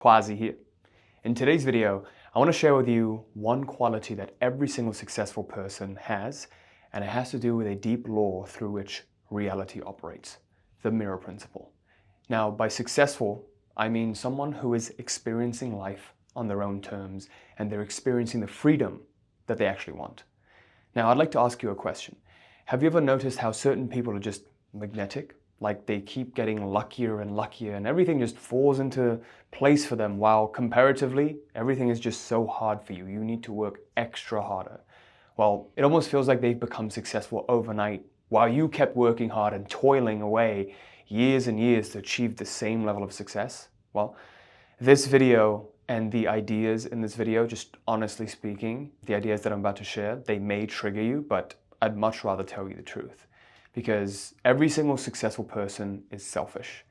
Quazi here. In today's video, I want to share with you one quality that every single successful person has, and it has to do with a deep law through which reality operates, the mirror principle. Now, by successful, I mean someone who is experiencing life on their own terms, and they're experiencing the freedom that they actually want. Now, I'd like to ask you a question. Have you ever noticed how certain people are just magnetic? Like they keep getting luckier and luckier and everything just falls into place for them, while comparatively, everything is just so hard for you. You need to work extra harder. Well, it almost feels like they've become successful overnight while you kept working hard and toiling away years and years to achieve the same level of success. Well, this video and the ideas in this video, just honestly speaking, the ideas that I'm about to share, they may trigger you, but I'd much rather tell you the truth. Because every single successful person is selfish.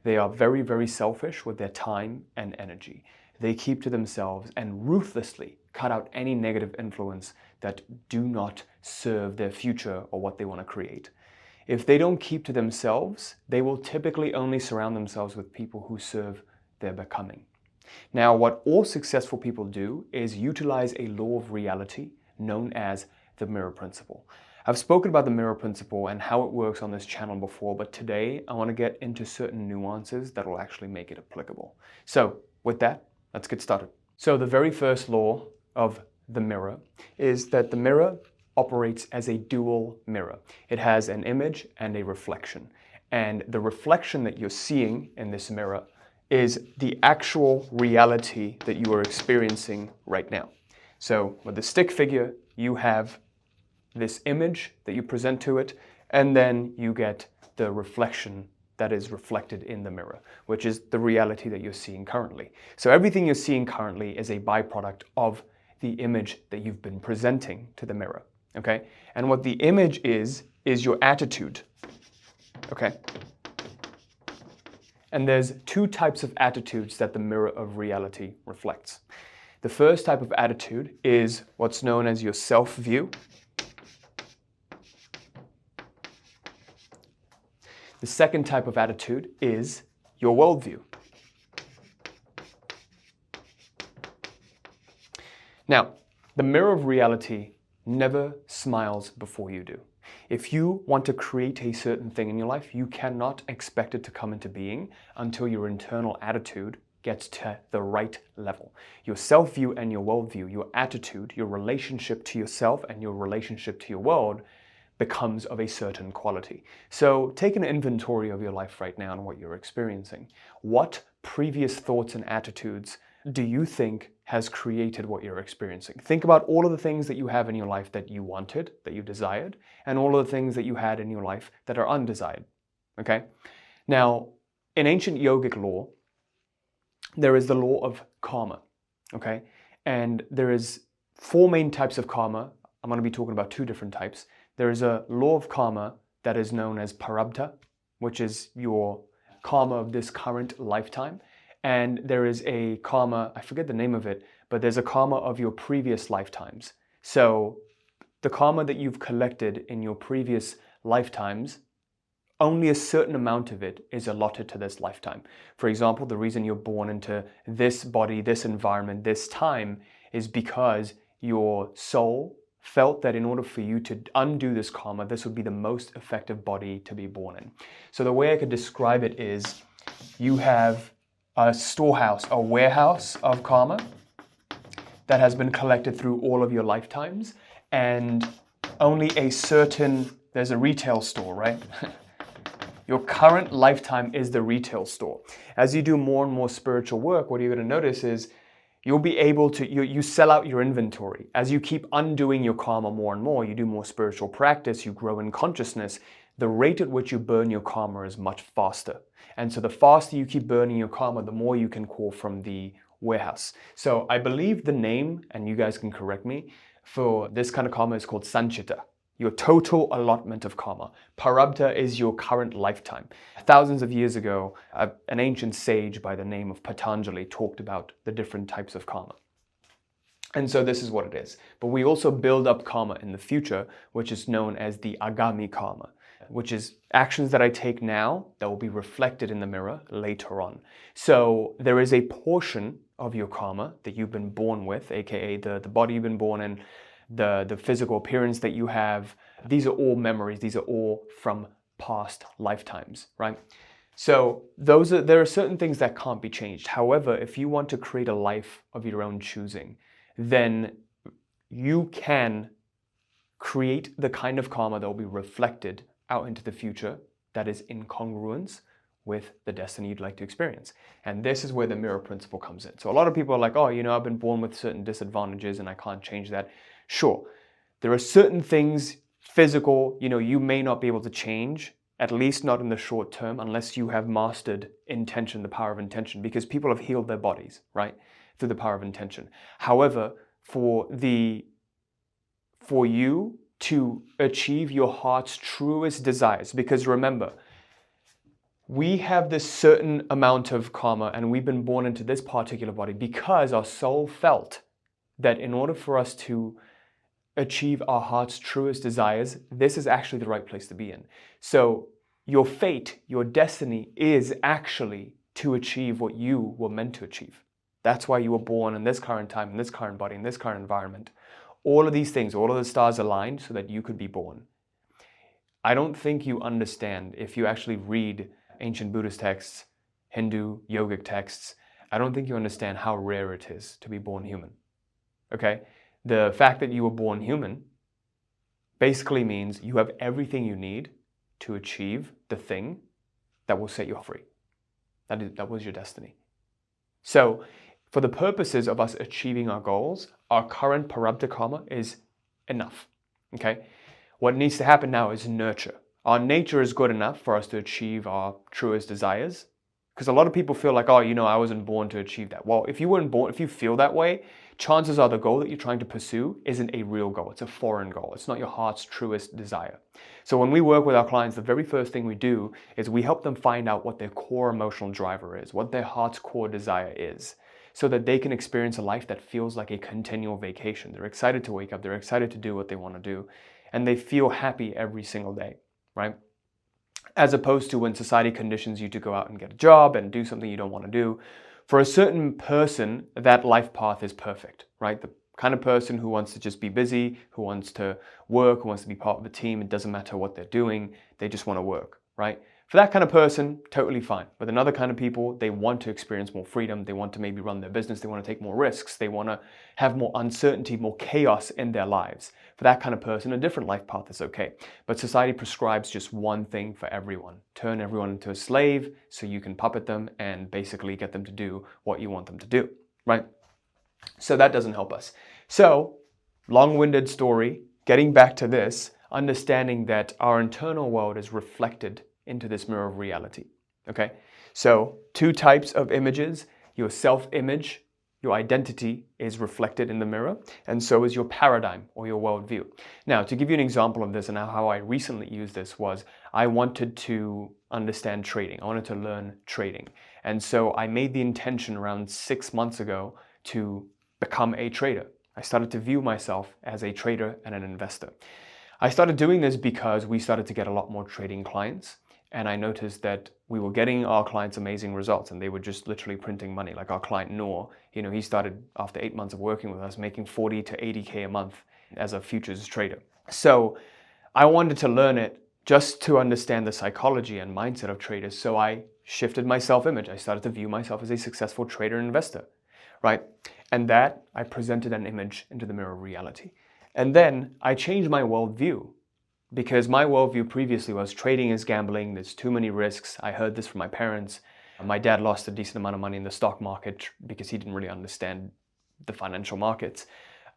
They are very, very selfish with their time and energy. They keep to themselves and ruthlessly cut out any negative influence that do not serve their future or what they want to create. If they don't keep to themselves, they will typically only surround themselves with people who serve their becoming. Now, what all successful people do is utilize a law of reality known as the mirror principle. I've spoken about the mirror principle and how it works on this channel before, but today I want to get into certain nuances that will actually make it applicable. So with that, let's get started. So the very first law of the mirror is that the mirror operates as a dual mirror. It has an image and a reflection. And the reflection that you're seeing in this mirror is the actual reality that you are experiencing right now. So with the stick figure, you have this image that you present to it, and then you get the reflection that is reflected in the mirror, which is the reality that you're seeing currently. So everything you're seeing currently is a byproduct of the image that you've been presenting to the mirror, okay? And what the image is your attitude, okay? And there's two types of attitudes that the mirror of reality reflects. The first type of attitude is what's known as your self-view. The second type of attitude is your worldview. Now, the mirror of reality never smiles before you do. If you want to create a certain thing in your life, you cannot expect it to come into being until your internal attitude gets to the right level. Your self-view and your worldview, your attitude, your relationship to yourself and your relationship to your world becomes of a certain quality. So take an inventory of your life right now and what you're experiencing. What previous thoughts and attitudes do you think has created what you're experiencing? Think about all of the things that you have in your life that you wanted, that you desired, and all of the things that you had in your life that are undesired, okay? Now, in ancient yogic law, there is the law of karma, okay? And there is four main types of karma. I'm going to be talking about two different types. There is a law of karma that is known as prarabdha, which is your karma of this current lifetime. And there is a karma, I forget the name of it, but there's a karma of your previous lifetimes. So the karma that you've collected in your previous lifetimes, only a certain amount of it is allotted to this lifetime. For example, the reason you're born into this body, this environment, this time is because your soul felt that in order for you to undo this karma, this would be the most effective body to be born in. So the way I could describe it is you have a storehouse, a warehouse of karma that has been collected through all of your lifetimes, and only a certain, there's a retail store, right? Your current lifetime is the retail store. As you do more and more spiritual work, what you're going to notice is you'll be able to, you sell out your inventory. As you keep undoing your karma more and more, you do more spiritual practice, you grow in consciousness, the rate at which you burn your karma is much faster. And so the faster you keep burning your karma, the more you can call from the warehouse. So I believe the name, and you guys can correct me, for this kind of karma is called sanchita. Your total allotment of karma. Prarabdha is your current lifetime. Thousands of years ago, an ancient sage by the name of Patanjali talked about the different types of karma. And so this is what it is. But we also build up karma in the future, which is known as the agami karma. which is actions that I take now that will be reflected in the mirror later on. So there is a portion of your karma that you've been born with, aka the body you've been born in, the physical appearance that you have. These are all memories. These are all from past lifetimes, right? So there are certain things that can't be changed. However, if you want to create a life of your own choosing, then you can create the kind of karma that will be reflected out into the future that is in congruence with the destiny you'd like to experience. And this is where the mirror principle comes in. So a lot of people are like, oh, I've been born with certain disadvantages and I can't change that. Sure, there are certain things, physical, you may not be able to change, at least not in the short term, unless you have mastered intention, the power of intention, because people have healed their bodies, right? Through the power of intention. However, for you to achieve your heart's truest desires, because remember, we have this certain amount of karma and we've been born into this particular body because our soul felt that in order for us to achieve our heart's truest desires, this is actually the right place to be in. So your fate, your destiny is actually to achieve what you were meant to achieve. That's why you were born in this current time, in this current body, in this current environment. All of these things, all of the stars aligned so that you could be born. I don't think you understand, if you actually read ancient Buddhist texts, Hindu, yogic texts, I don't think you understand how rare it is to be born human. Okay? The fact that you were born human basically means you have everything you need to achieve the thing that will set you free. That was your destiny. So, for the purposes of us achieving our goals, our current prarabdha karma is enough. Okay? What needs to happen now is nurture. Our nature is good enough for us to achieve our truest desires. Because a lot of people feel like, oh, I wasn't born to achieve that. Well, if you weren't born, if you feel that way, chances are the goal that you're trying to pursue isn't a real goal. It's a foreign goal. It's not your heart's truest desire. So when we work with our clients, the very first thing we do is we help them find out what their core emotional driver is, what their heart's core desire is, so that they can experience a life that feels like a continual vacation. They're excited to wake up. They're excited to do what they want to do. And they feel happy every single day, right? As opposed to when society conditions you to go out and get a job and do something you don't want to do. For a certain person, that life path is perfect, right? The kind of person who wants to just be busy, who wants to work, who wants to be part of a team. It doesn't matter what they're doing. They just want to work, right? For that kind of person, totally fine. But another kind of people, they want to experience more freedom. They want to maybe run their business. They want to take more risks. They want to have more uncertainty, more chaos in their lives. For that kind of person, a different life path is okay. But society prescribes just one thing for everyone. Turn everyone into a slave so you can puppet them and basically get them to do what you want them to do, right? So that doesn't help us. So, long-winded story, getting back to this, understanding that our internal world is reflected into this mirror of reality, okay? So, two types of images. Your self-image, your identity is reflected in the mirror, and so is your paradigm or your worldview. Now, to give you an example of this and how I recently used this was, I wanted to understand trading. I wanted to learn trading. And so I made the intention around 6 months ago to become a trader. I started to view myself as a trader and an investor. I started doing this because we started to get a lot more trading clients. And I noticed that we were getting our clients amazing results and they were just literally printing money. Like our client Noor, he started after 8 months of working with us making 40 to 80K a month as a futures trader. So I wanted to learn it just to understand the psychology and mindset of traders. So I shifted my self-image. I started to view myself as a successful trader and investor, right? And that I presented an image into the mirror of reality. And then I changed my worldview. Because my worldview previously was trading is gambling, there's too many risks. I heard this from my parents. My dad lost a decent amount of money in the stock market because he didn't really understand the financial markets.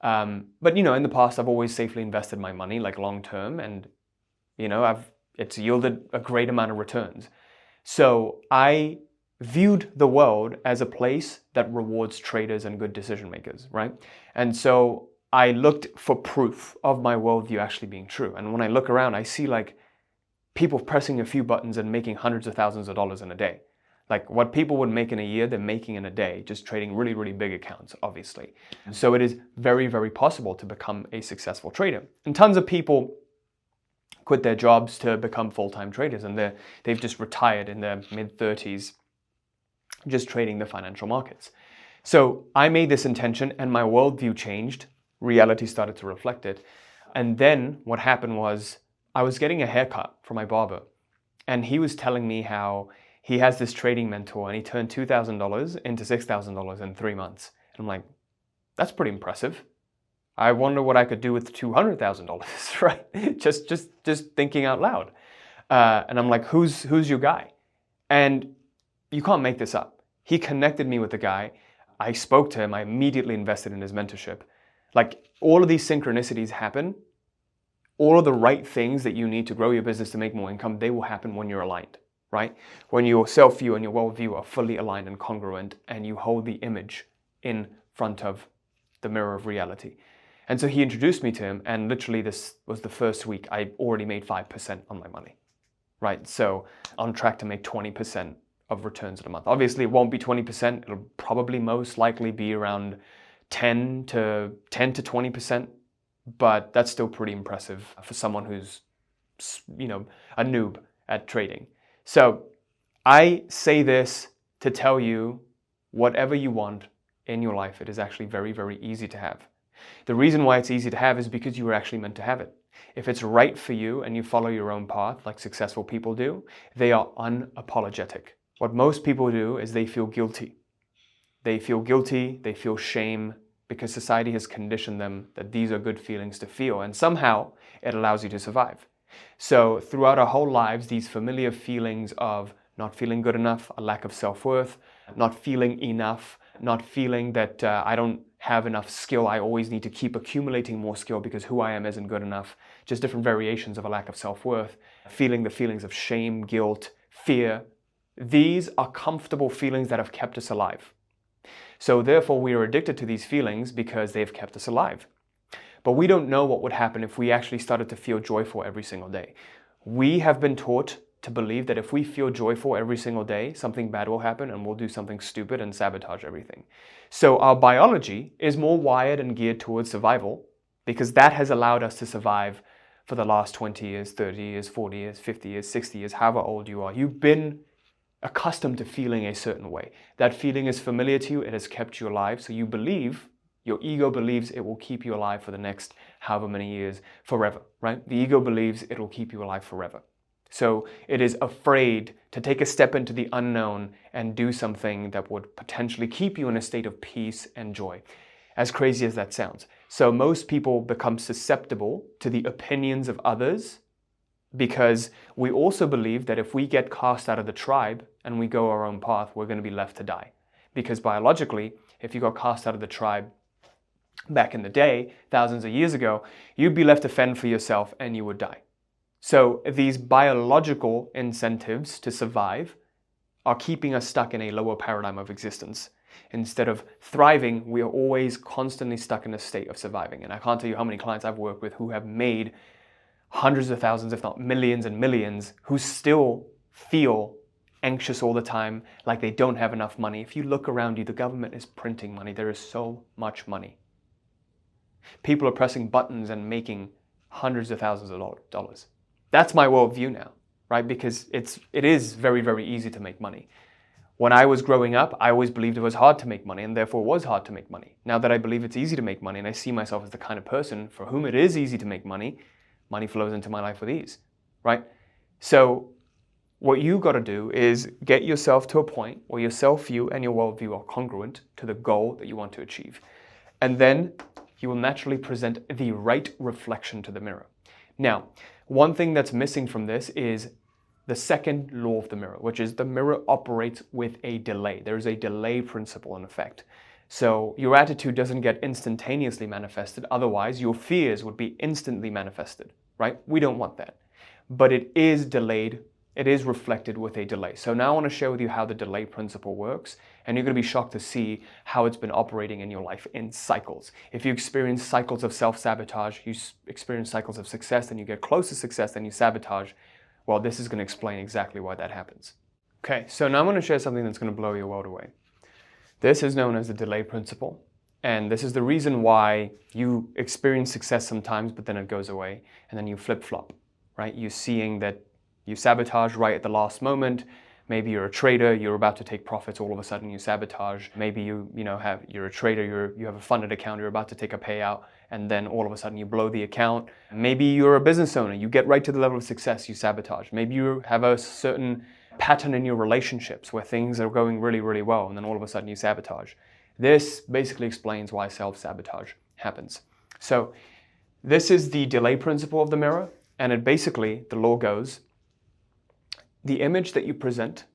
But in the past, I've always safely invested my money, like long term, and it's yielded a great amount of returns. So I viewed the world as a place that rewards traders and good decision makers, right? And so I looked for proof of my worldview actually being true. And when I look around, I see like people pressing a few buttons and making hundreds of thousands of dollars in a day. Like what people would make in a year, they're making in a day, just trading really, really big accounts, obviously. So it is very, very possible to become a successful trader. And tons of people quit their jobs to become full-time traders, and they've just retired in their mid-30s just trading the financial markets. So I made this intention and my worldview changed. Reality started to reflect it. And then what happened was I was getting a haircut from my barber, and he was telling me how he has this trading mentor and he turned $2,000 into $6,000 in 3 months. And I'm like, that's pretty impressive. I wonder what I could do with $200,000, right? Just thinking out loud. And I'm like, who's your guy? And you can't make this up. He connected me with a guy. I spoke to him. I immediately invested in his mentorship. Like, all of these synchronicities happen. All of the right things that you need to grow your business to make more income, they will happen when you're aligned, right? When your self-view and your worldview are fully aligned and congruent, and you hold the image in front of the mirror of reality. And so he introduced me to him, and literally this was the first week I already made 5% on my money, right? So on track to make 20% of returns in a month. Obviously, it won't be 20%. It'll probably most likely be around 10 to 20%, but that's still pretty impressive for someone who's, a noob at trading. So I say this to tell you, whatever you want in your life, it is actually very, very easy to have. The reason why it's easy to have is because you were actually meant to have it. If it's right for you and you follow your own path like successful people do, they are unapologetic. What most people do is they feel guilty. They feel shame, because society has conditioned them that these are good feelings to feel, and somehow it allows you to survive. So throughout our whole lives, these familiar feelings of not feeling good enough, a lack of self-worth, not feeling enough, not feeling that I don't have enough skill, I always need to keep accumulating more skill because who I am isn't good enough, just different variations of a lack of self-worth, feeling the feelings of shame, guilt, fear. These are comfortable feelings that have kept us alive. So therefore we are addicted to these feelings because they've kept us alive. But we don't know what would happen if we actually started to feel joyful every single day. We have been taught to believe that if we feel joyful every single day, something bad will happen and we'll do something stupid and sabotage everything. So our biology is more wired and geared towards survival, because that has allowed us to survive for the last 20 years, 30 years, 40 years, 50 years, 60 years, however old you are. You've been accustomed to feeling a certain way. That feeling is familiar to you. It has kept you alive. So you believe, your ego believes it will keep you alive for the next however many years, forever, right? The ego believes it will keep you alive forever. So it is afraid to take a step into the unknown and do something that would potentially keep you in a state of peace and joy, as crazy as that sounds. So most people become susceptible to the opinions of others because we also believe that if we get cast out of the tribe and we go our own path, we're going to be left to die. Because biologically, if you got cast out of the tribe back in the day, thousands of years ago, you'd be left to fend for yourself and you would die. So these biological incentives to survive are keeping us stuck in a lower paradigm of existence. Instead of thriving, we are always constantly stuck in a state of surviving. And I can't tell you how many clients I've worked with who have made hundreds of thousands, if not millions and millions, who still feel anxious all the time, like they don't have enough money. If you look around you, the government is printing money. There is so much money. People are pressing buttons and making hundreds of thousands of dollars. That's my worldview now, right? Because it is very, very easy to make money. When I was growing up, I always believed it was hard to make money, and therefore it was hard to make money. Now that I believe it's easy to make money, and I see myself as the kind of person for whom it is easy to make money, money flows into my life with ease, right? So what you got to do is get yourself to a point where your self-view and your worldview are congruent to the goal that you want to achieve. And then you will naturally present the right reflection to the mirror. Now, one thing that's missing from this is the second law of the mirror, which is the mirror operates with a delay. There is a delay principle in effect. So your attitude doesn't get instantaneously manifested. Otherwise, your fears would be instantly manifested, right? We don't want that. But it is delayed. It is reflected with a delay. So now I want to share with you how the delay principle works, and you're going to be shocked to see how it's been operating in your life in cycles. If you experience cycles of self-sabotage, you experience cycles of success, then you get close to success, then you sabotage. Well, this is going to explain exactly why that happens. Okay, so now I'm going to share something that's going to blow your world away. This is known as the delay principle, and this is the reason why you experience success sometimes, but then it goes away, and then you flip-flop. right? You're seeing that you sabotage right at the last moment. Maybe you're a trader, you're about to take profits, all of a sudden you sabotage. Maybe you're a trader, you have a funded account, you're about to take a payout, and then all of a sudden you blow the account. Maybe you're a business owner, you get right to the level of success, you sabotage. Maybe you have a certain pattern in your relationships where things are going really, really well, and then all of a sudden you sabotage. This basically explains why self-sabotage happens. So this is the delay principle of the mirror, and it basically, the law goes, the image that you present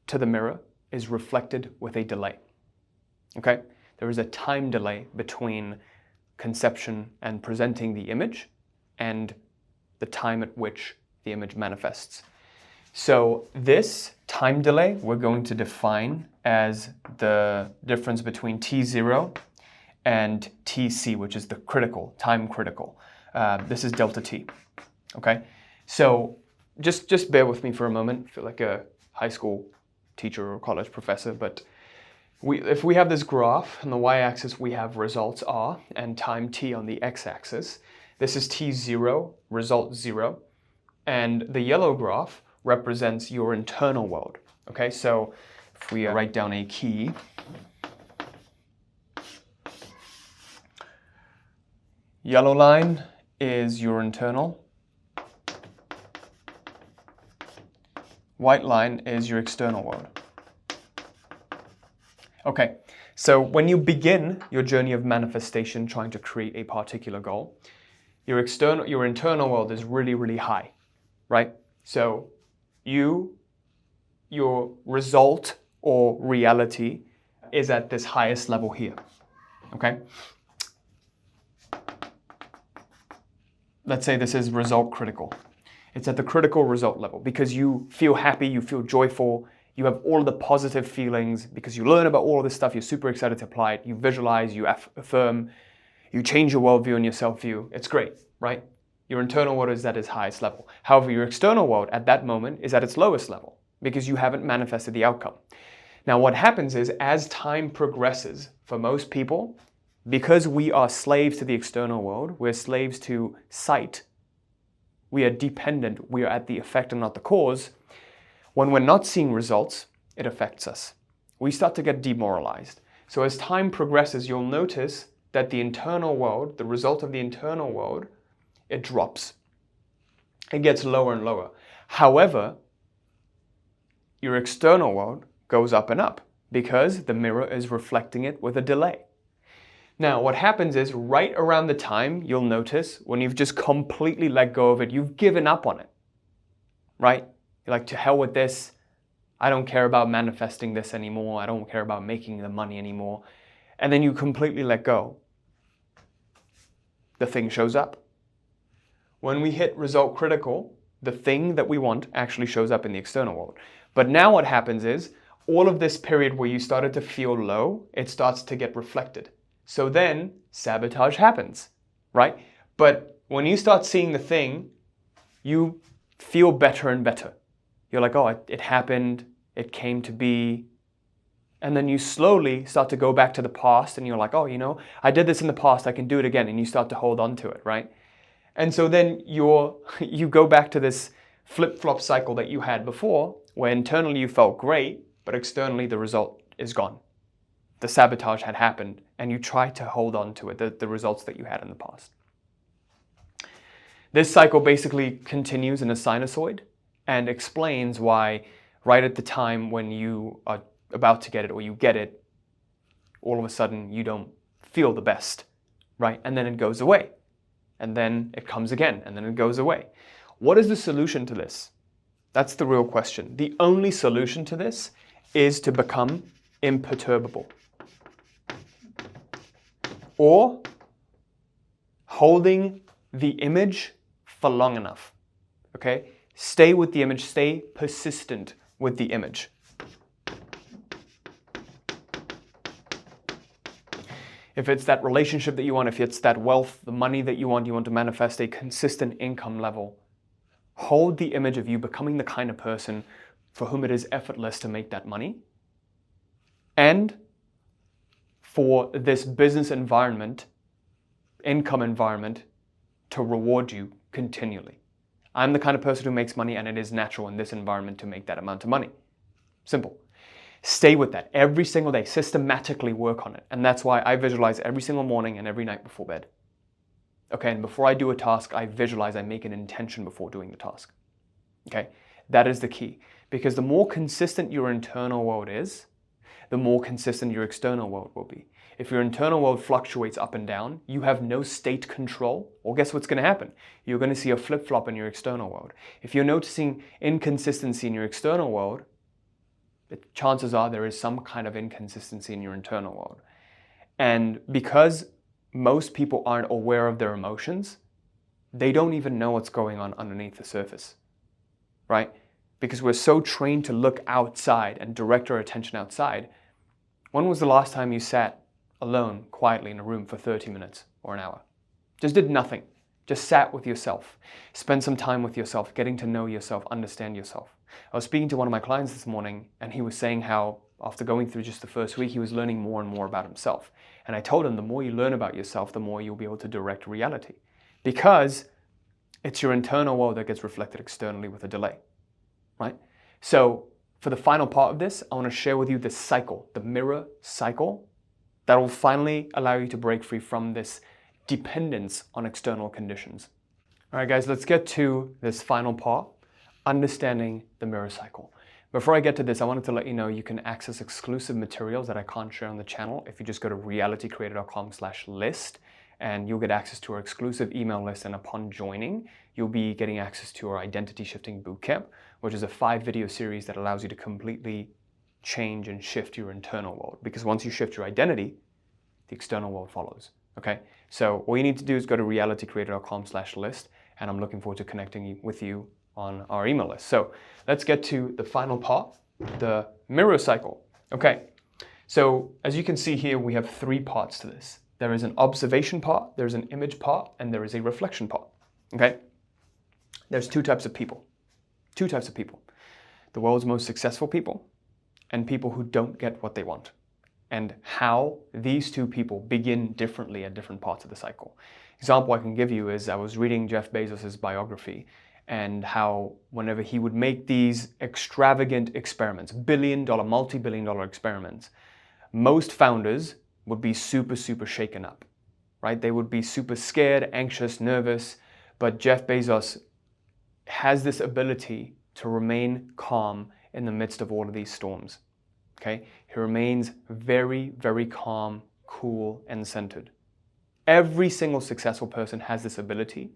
to the mirror is reflected with a delay. Okay? There is a time delay between conception and presenting the image and the time at which the image manifests. So this time delay we're going to define as the difference between T0 and TC, which is the critical, time critical. This is delta T. Okay? So just bear with me for a moment. I feel like a high school teacher or college professor, but if we have this graph, on the y-axis we have results R and time T on the x-axis. This is T0, result 0, and the yellow graph represents your internal world. Okay, so if we write down a key, yellow line is your internal, white line is your external world. Okay, so when you begin your journey of manifestation trying to create a particular goal, your internal world is really, really high, right? So your result or reality is at this highest level here, okay? Let's say this is result critical. It's at the critical result level because you feel happy, you feel joyful, you have all of the positive feelings because you learn about all of this stuff, you're super excited to apply it, you visualize, you affirm, you change your worldview and your self-view. It's great, right? Your internal world is at its highest level. However, your external world at that moment is at its lowest level because you haven't manifested the outcome. Now, what happens is as time progresses, for most people, because we are slaves to the external world, we're slaves to sight, we are dependent, we are at the effect and not the cause. When we're not seeing results, it affects us. We start to get demoralized. So as time progresses, you'll notice that the internal world, the result of the internal world, it drops. It gets lower and lower. However, your external world goes up and up because the mirror is reflecting it with a delay. Now, what happens is right around the time you'll notice when you've just completely let go of it, you've given up on it, right? You're like, to hell with this. I don't care about manifesting this anymore. I don't care about making the money anymore. And then you completely let go. The thing shows up. When we hit result critical, the thing that we want actually shows up in the external world. But now what happens is all of this period where you started to feel low, it starts to get reflected. So then sabotage happens, right? But when you start seeing the thing, you feel better and better. You're like, oh, it happened, it came to be. And then you slowly start to go back to the past and you're like, oh, I did this in the past, I can do it again. And you start to hold on to it, right? And so then you go back to this flip-flop cycle that you had before, where internally you felt great, but externally the result is gone. The sabotage had happened, and you try to hold on to it, the results that you had in the past. This cycle basically continues in a sinusoid and explains why right at the time when you are about to get it or you get it, all of a sudden you don't feel the best, right? And then it goes away. And then it comes again, and then it goes away. What is the solution to this? That's the real question. The only solution to this is to become imperturbable. Or holding the image for long enough, okay? Stay with the image, stay persistent with the image. If it's that relationship that you want, if it's that wealth, the money that you want to manifest a consistent income level, hold the image of you becoming the kind of person for whom it is effortless to make that money. And for this business environment, income environment, to reward you continually. I'm the kind of person who makes money, and it is natural in this environment to make that amount of money. Simple. Stay with that every single day, systematically work on it. And that's why I visualize every single morning and every night before bed. Okay, and before I do a task, I visualize, I make an intention before doing the task. Okay, that is the key. Because the more consistent your internal world is, the more consistent your external world will be. If your internal world fluctuates up and down, you have no state control, well, guess what's going to happen? You're going to see a flip-flop in your external world. If you're noticing inconsistency in your external world, the chances are there is some kind of inconsistency in your internal world. And because most people aren't aware of their emotions, they don't even know what's going on underneath the surface, right? Because we're so trained to look outside and direct our attention outside. When was the last time you sat alone, quietly in a room for 30 minutes or an hour? Just did nothing. Just sat with yourself. Spend some time with yourself, getting to know yourself, understand yourself. I was speaking to one of my clients this morning, and he was saying how after going through just the first week, he was learning more and more about himself. And I told him, the more you learn about yourself, the more you'll be able to direct reality. Because it's your internal world that gets reflected externally with a delay, right? So for the final part of this, I want to share with you this cycle, the mirror cycle, that will finally allow you to break free from this dependence on external conditions. All right, guys, let's get to this final part, understanding the mirror cycle. Before I get to this, I wanted to let you know you can access exclusive materials that I can't share on the channel if you just go to realitycreator.com/list, and you'll get access to our exclusive email list. And upon joining, you'll be getting access to our Identity Shifting Bootcamp, which is a 5-video series that allows you to completely change and shift your internal world. Because once you shift your identity, the external world follows. Okay, so all you need to do is go to realitycreator.com/list, and I'm looking forward to connecting with you on our email list. So let's get to the final part, the mirror cycle. Okay, so as you can see here, we have 3 parts to this. There is an observation part, there's an image part, and there is a reflection part. Okay, there's 2 types of people. 2 types of people. The world's most successful people and people who don't get what they want. And how these 2 people begin differently at different parts of the cycle. Example I can give you is I was reading Jeff Bezos' biography, and how whenever he would make these extravagant experiments, billion-dollar, multi-billion-dollar experiments, most founders would be super, super shaken up, right? They would be super scared, anxious, nervous, but Jeff Bezos has this ability to remain calm in the midst of all of these storms, okay? He remains very, very calm, cool, and centered. Every single successful person has this ability.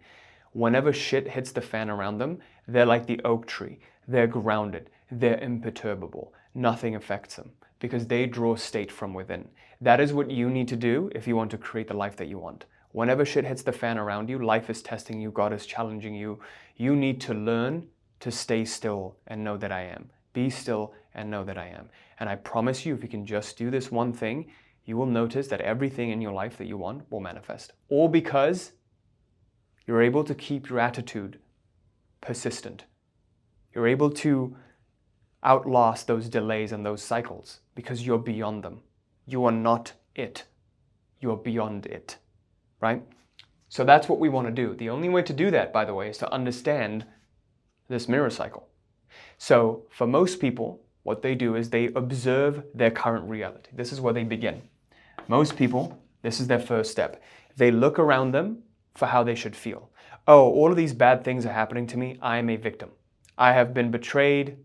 Whenever shit hits the fan around them, they're like the oak tree. They're grounded. They're imperturbable. Nothing affects them because they draw state from within. That is what you need to do if you want to create the life that you want. Whenever shit hits the fan around you, life is testing you, God is challenging you. You need to learn to stay still and know that I am. Be still and know that I am. And I promise you, if you can just do this one thing, you will notice that everything in your life that you want will manifest. All because you're able to keep your attitude persistent. You're able to outlast those delays and those cycles because you're beyond them. You are not it. You are beyond it, right? So that's what we want to do. The only way to do that, by the way, is to understand this mirror cycle. So for most people, what they do is they observe their current reality. This is where they begin. Most people, this is their first step. They look around them for how they should feel. Oh, all of these bad things are happening to me. I am a victim. I have been betrayed.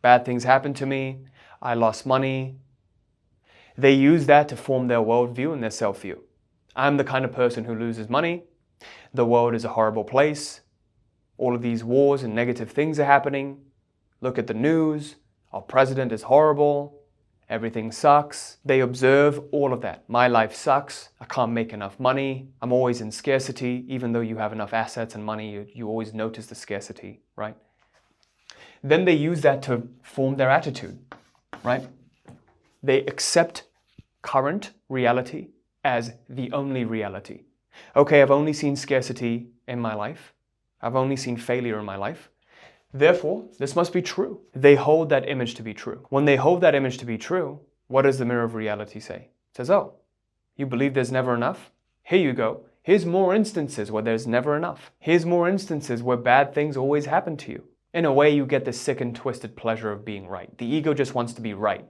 Bad things happened to me. I lost money. They use that to form their worldview and their self-view. I'm the kind of person who loses money. The world is a horrible place. All of these wars and negative things are happening. Look at the news. Our president is horrible. Everything sucks. They observe all of that. My life sucks. I can't make enough money. I'm always in scarcity. Even though you have enough assets and money, you always notice the scarcity, right? Then they use that to form their attitude, right? They accept current reality as the only reality. Okay, I've only seen scarcity in my life. I've only seen failure in my life. Therefore, this must be true. They hold that image to be true. When they hold that image to be true, what does the mirror of reality say? It says, oh, you believe there's never enough? Here you go. Here's more instances where there's never enough. Here's more instances where bad things always happen to you. In a way, you get the sick and twisted pleasure of being right. The ego just wants to be right.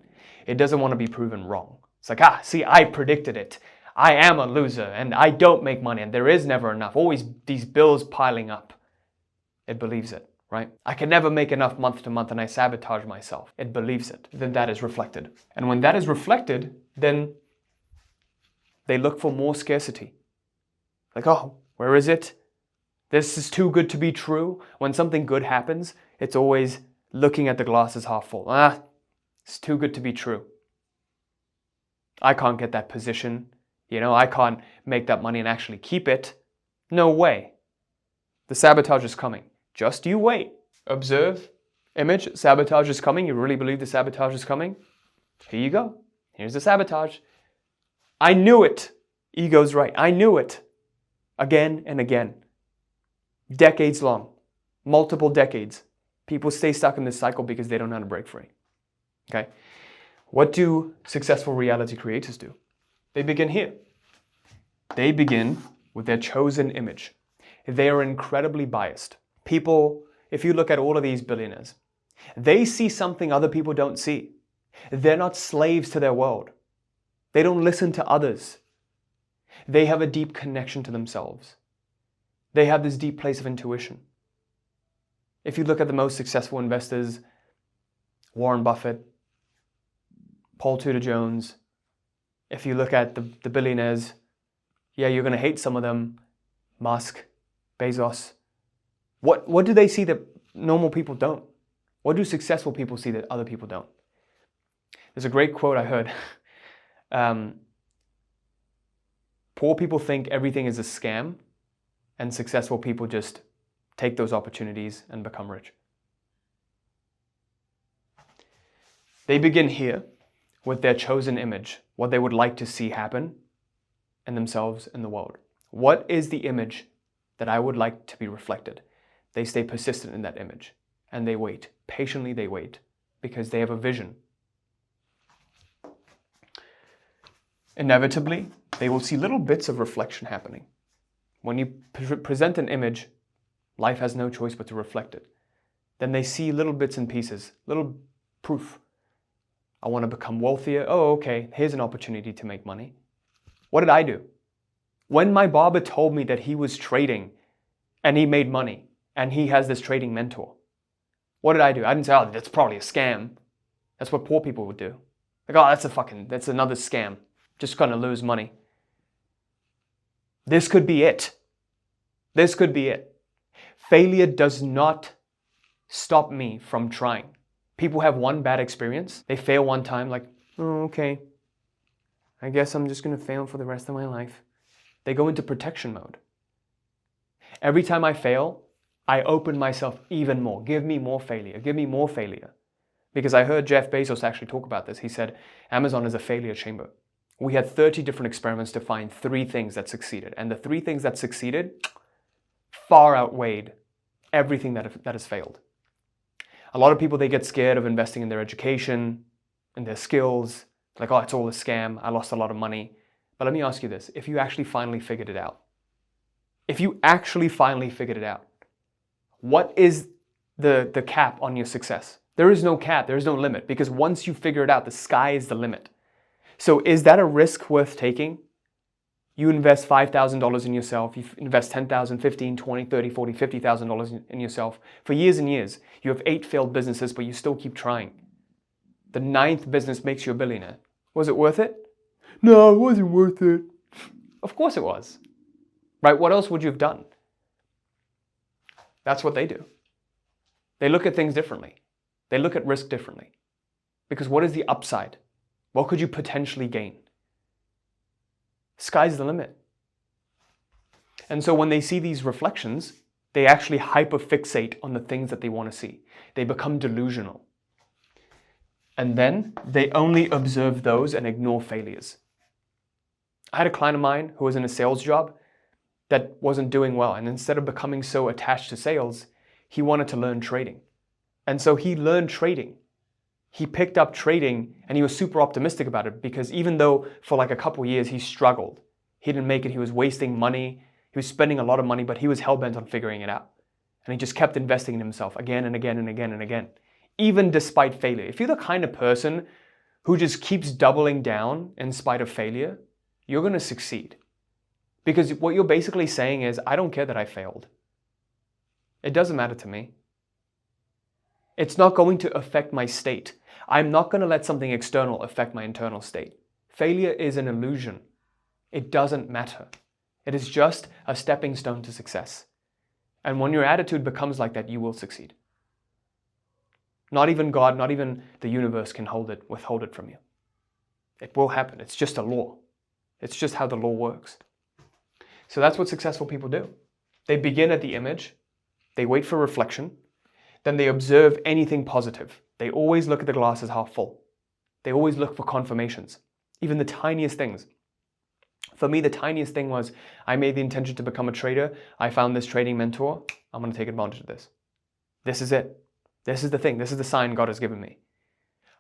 It doesn't want to be proven wrong. It's like, see, I predicted it. I am a loser and I don't make money and there is never enough. Always these bills piling up. It believes it, right? I can never make enough month to month and I sabotage myself. It believes it. Then that is reflected. And when that is reflected, then they look for more scarcity. Like, oh, where is it? This is too good to be true. When something good happens, it's always looking at the glass as half full. It's too good to be true. I can't get that position. I can't make that money and actually keep it. No way. The sabotage is coming. Just you wait. Observe. Image. Sabotage is coming. You really believe the sabotage is coming? Here you go. Here's the sabotage. I knew it. Ego's right. I knew it. Again and again. Decades long. Multiple decades. People stay stuck in this cycle because they don't know how to break free. Okay? What do successful reality creators do? They begin here. They begin with their chosen image. They are incredibly biased. People, if you look at all of these billionaires, they see something other people don't see. They're not slaves to their world. They don't listen to others. They have a deep connection to themselves. They have this deep place of intuition. If you look at the most successful investors, Warren Buffett, Paul Tudor Jones, if you look at the billionaires, yeah, you're going to hate some of them, Musk, Bezos. What do they see that normal people don't? What do successful people see that other people don't? There's a great quote I heard. Poor people think everything is a scam, and successful people just take those opportunities and become rich. They begin here with their chosen image, what they would like to see happen in themselves and the world. What is the image that I would like to be reflected? They stay persistent in that image and they wait. Patiently they wait because they have a vision. Inevitably, they will see little bits of reflection happening. When you present an image, life has no choice but to reflect it. Then they see little bits and pieces, little proof. I want to become wealthier. Oh, okay, here's an opportunity to make money. What did I do? When my barber told me that he was trading and he made money and he has this trading mentor, what did I do? I didn't say, oh, that's probably a scam. That's what poor people would do. Like, oh, that's another scam. Just gonna lose money. This could be it. This could be it. Failure does not stop me from trying. People have one bad experience. They fail one time, like, oh, okay. I guess I'm just going to fail for the rest of my life. They go into protection mode. Every time I fail, I open myself even more. Give me more failure. Give me more failure. Because I heard Jeff Bezos actually talk about this. He said, Amazon is a failure chamber. We had 30 different experiments to find 3 things that succeeded. And the 3 things that succeeded far outweighed everything that has failed. A lot of people, they get scared of investing in their education, in their skills. Like, oh, it's all a scam. I lost a lot of money. But let me ask you this. If you actually finally figured it out, what is the cap on your success? There is no cap. There is no limit. Because once you figure it out, the sky is the limit. So is that a risk worth taking? You invest $5,000 in yourself. You invest $10,000, $15,000, $20,000, $30,000, $40,000, $50,000 in yourself. For years and years, you have 8 failed businesses, but you still keep trying. The 9th business makes you a billionaire. Was it worth it? No, it wasn't worth it. Of course it was. Right? What else would you have done? That's what they do. They look at things differently. They look at risk differently. Because what is the upside? What could you potentially gain? Sky's the limit. And so when they see these reflections, they actually hyperfixate on the things that they want to see. They become delusional. And then they only observe those and ignore failures. I had a client of mine who was in a sales job that wasn't doing well. And instead of becoming so attached to sales, he wanted to learn trading. And so he learned trading. He picked up trading and he was super optimistic about it because even though for like a couple years he struggled, He didn't make it. He was wasting money. He was spending a lot of money, but he was hell-bent on figuring it out. And he just kept investing in himself again and again and again and again, even despite failure. If you're the kind of person who just keeps doubling down in spite of failure, you're going to succeed. Because what you're basically saying is, I don't care that I failed. It doesn't matter to me. It's not going to affect my state. I'm not going to let something external affect my internal state. Failure is an illusion. It doesn't matter. It is just a stepping stone to success. And when your attitude becomes like that, you will succeed. Not even God, not even the universe can withhold it from you. It will happen. It's just a law. It's just how the law works. So that's what successful people do. They begin at the image. They wait for reflection. Then they observe anything positive. They always look at the glass as half full. They always look for confirmations, even the tiniest things. For me, the tiniest thing was I made the intention to become a trader. I found this trading mentor. I'm going to take advantage of this. This is it. This is the thing. This is the sign God has given me.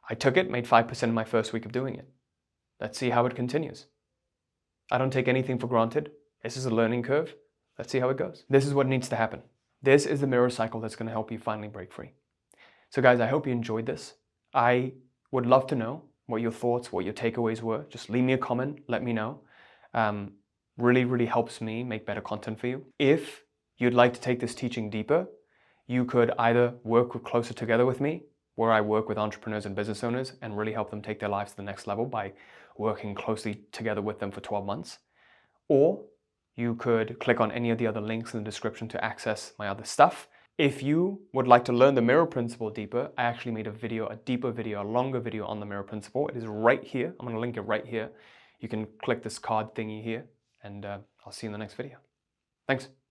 I took it, made 5% in my first week of doing it. Let's see how it continues. I don't take anything for granted. This is a learning curve. Let's see how it goes. This is what needs to happen. This is the mirror cycle that's going to help you finally break free. So guys, I hope you enjoyed this. I would love to know what your thoughts, what your takeaways were. Just leave me a comment. Let me know. Really, really helps me make better content for you. If you'd like to take this teaching deeper, you could either work closer together with me, where I work with entrepreneurs and business owners and really help them take their lives to the next level by working closely together with them for 12 months. Or you could click on any of the other links in the description to access my other stuff. If you would like to learn the mirror principle deeper, I actually made a deeper video, a longer video on the mirror principle. It is right here. I'm going to link it right here. You can click this card thingy here, and I'll see you in the next video. Thanks.